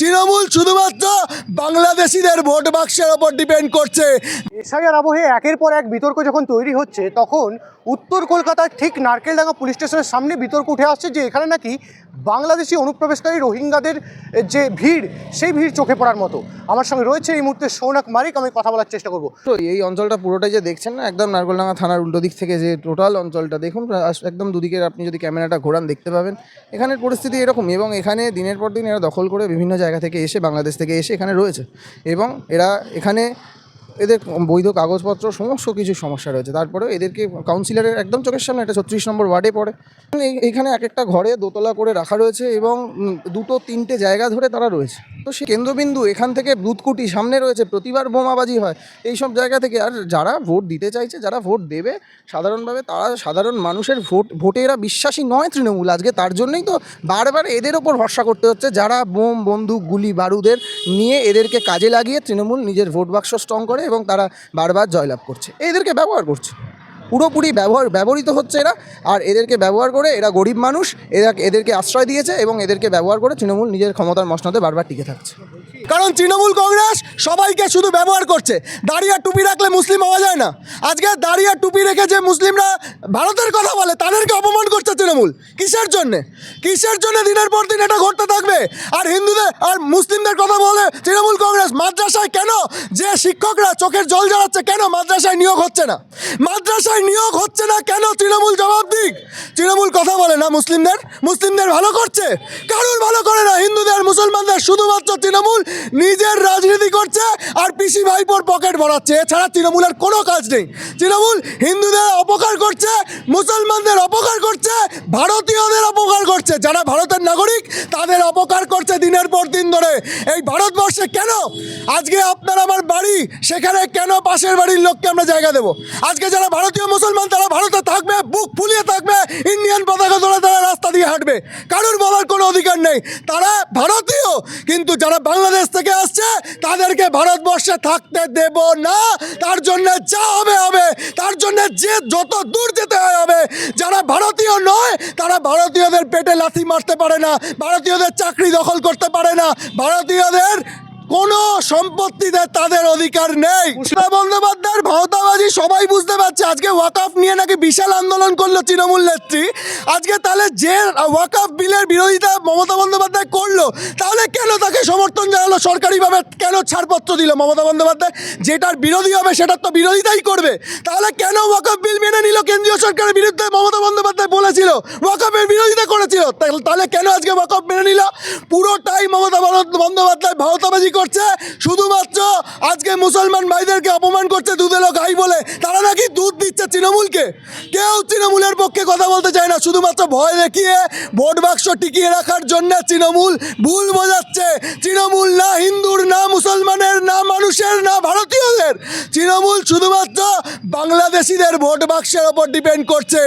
তৃণমূল শুধুমাত্র বাংলাদেশিদের ভোট বাক্সের ওপর ডিপেন্ড করছে। এসআইআর আবহে একের পর এক বিতর্ক যখন তৈরি হচ্ছে, তখন উত্তর কলকাতার ঠিক নারকেলডাঙ্গা পুলিশ স্টেশনের সামনে বিতর্ক উঠে আসছে যে এখানে নাকি বাংলাদেশি অনুপ্রবেশকারী রোহিঙ্গাদের যে ভিড়, সেই ভিড় চোখে পড়ার মতো। আমার সঙ্গে রয়েছে এই মুহূর্তে সৌনক মারিক, আমি কথা বলার চেষ্টা করব। তো এই অঞ্চলটা পুরোটাই যে দেখছেন না, একদম নারকেলডাঙ্গা থানার উল্টো দিক থেকে যে টোটাল অঞ্চলটা দেখুন, একদম দুদিকের আপনি যদি ক্যামেরাটা ঘোরান দেখতে পাবেন এখানের পরিস্থিতি এরকমই। এবং এখানে দিনের পর দিন এরা দখল করে বিভিন্ন জায়গা থেকে এসে, বাংলাদেশ থেকে এসে এখানে রয়েছে, এবং এরা এখানে এদের বৈধ কাগজপত্র সমস্ত কিছু সমস্যা রয়েছে। তারপরেও এদেরকে কাউন্সিলরের একদম চোখের সামনে, একটা 36 নম্বর ওয়ার্ডে পড়ে, এইখানে এক একটা ঘরে দোতলা করে রাখা রয়েছে এবং দুটো তিনটে জায়গা ধরে তারা রয়েছে। তো সেই কেন্দ্রবিন্দু এখান থেকে দুধকুটি সামনে রয়েছে, প্রতিবার বোমাবাজি হয় এইসব জায়গা থেকে। আর যারা ভোট দিতে চাইছে, যারা ভোট দেবে সাধারণভাবে, তারা সাধারণ মানুষের ভোটে এরা বিশ্বাসী নয় তৃণমূল। আজকে তার জন্যই তো বারবার এদের ওপর ভরসা করতে হচ্ছে, যারা বোম বন্দুক গুলি বারুদের নিয়ে এদেরকে কাজে লাগিয়ে তৃণমূল নিজের ভোট বাক্স স্ট্রং করে এবং তারা বারবার জয়লাভ করছে। এদেরকে ব্যবহার করছে, পুরোপুরি ব্যবহৃত হচ্ছে এরা। আর এদেরকে ব্যবহার করে, এরা গরিব মানুষ, এদেরকে আশ্রয় দিয়েছে এবং এদেরকে ব্যবহার করে তৃণমূল নিজের ক্ষমতার মসনদে বারবার টিকে থাকছে। কারণ তৃণমূল কংগ্রেস সবাইকে শুধু ব্যবহার করছে। দাড়ি আর টুপি রাখলে মুসলিম হওয়া যায় না। আজকে দাড়ি আর টুপি রেখে যে মুসলিমরা ভারতের কথা বলে তাদেরকে অপমান করছে তৃণমূল। কিসের জন্যে দিনের পর দিন এটা ঘটতে থাকবে? আর হিন্দুদের আর মুসলিমদের কথা বলে তৃণমূল কংগ্রেস। মাদ্রাসায় কেন যে শিক্ষকরা চোখের জল জ্বালাচ্ছে, কেন মাদ্রাসায় নিয়োগ হচ্ছে না? কেন? তৃণমূল জবাব দিক। তৃণমূল কথা বলে না মুসলিমদের ভালো করছে? কারুর ভালো করে না, হিন্দুদের মুসলমানদের। শুধুমাত্র তৃণমূল নিজের রাজনীতি করছে আর পিসি ভাইপোর পকেট ভরাচ্ছে, এছাড়া তৃণমূলের কোনো কাজ নেই। তৃণমূল হিন্দুদের অপকার করছে, মুসলমানদের অপকার করছে, ভারতীয়দের অপকার করছে, যারা ভারতের নাগরিক তাদের অপকার করছে দিনের পর দিন ধরে। এই ভারতবর্ষে কেন আজকে আপনার আমার বাড়ি, সেখানে কেন পাশের বাড়ির লোককে আমরা জায়গা দেব? আজকে যারা ভারতীয় মুসলমান তারা ভারতে থাকবে, বুক ফুলিয়ে থাকবে, ইন্ডিয়ান পতাকা ধরে তারা রাস্তা দিয়ে হাঁটবে, কারুর বলার কোনো অধিকার নেই। তারা ভারতীয়, কিন্তু যারা বাংলাদেশ থেকে আসছে তাদেরকে ভারতবর্ষে থাকতে দেব না। তার জন্য যা হবে, তার জন্য যে যত দূর যেতে হবে। যারা ভারতীয় নয় তারা ভারতীয়দের পেটে লাথি মারতে পারে না, ভারতীয়দের চাকরি দখল করতে পারে না, ভারতীয়দের কোনো সম্পত্তিতে তাদের অধিকার নেই। মমতা বন্দ্যোপাধ্যায়ের ভাওতাবাজি সবাই বুঝতে পারছে। আজকে ওয়াকফ নিয়ে নাকি বিশাল আন্দোলন করলো তৃণমূল নেত্রী। আজকে তাহলে যে ওয়াকফ বিলের বিরোধিতা মমতা বন্দ্যোপাধ্যায় করলো, তাহলে কেন তাকে সমর্থন জানালো সরকারিভাবে? কেন ছাড়পত্র দিল মমতা বন্দ্যোপাধ্যায়? যেটার বিরোধী হবে সেটার তো বিরোধিতাই করবে। তাহলে কেন ওয়াকফ বিল মেনে নিল? কেন্দ্রীয় সরকারের বিরুদ্ধে মমতা বন্দ্যোপাধ্যায় বলেছিল, ওয়াকফের বিরোধিতা করেছিল, তাহলে কেন আজকে ওয়াকফ মেনে নিল? পুরোটাই মমতা বন্দ্যোপাধ্যায় ভাওতাবাজি করছে। শুধুমাত্র আজকে মুসলমান ভাইদেরকে অপমান করছে দুধেলো গাই বলে। তারা নাকি দুধ দিচ্ছে তৃণমূলকে। কেউ তৃণমূলের পক্ষে কথা বলতে চায় না, শুধুমাত্র ভয় দেখিয়ে ভোট বাক্স টিকিয়ে রাখার জন্য তৃণমূল ভুল বোঝাচ্ছে। তৃণমূল না হিন্দুর, না মুসলমানের, না মানুষের, না ভারতীয়দের। তৃণমূল শুধুমাত্র বাংলাদেশিদের ভোট বাক্সের ওপর ডিপেন্ড করছে।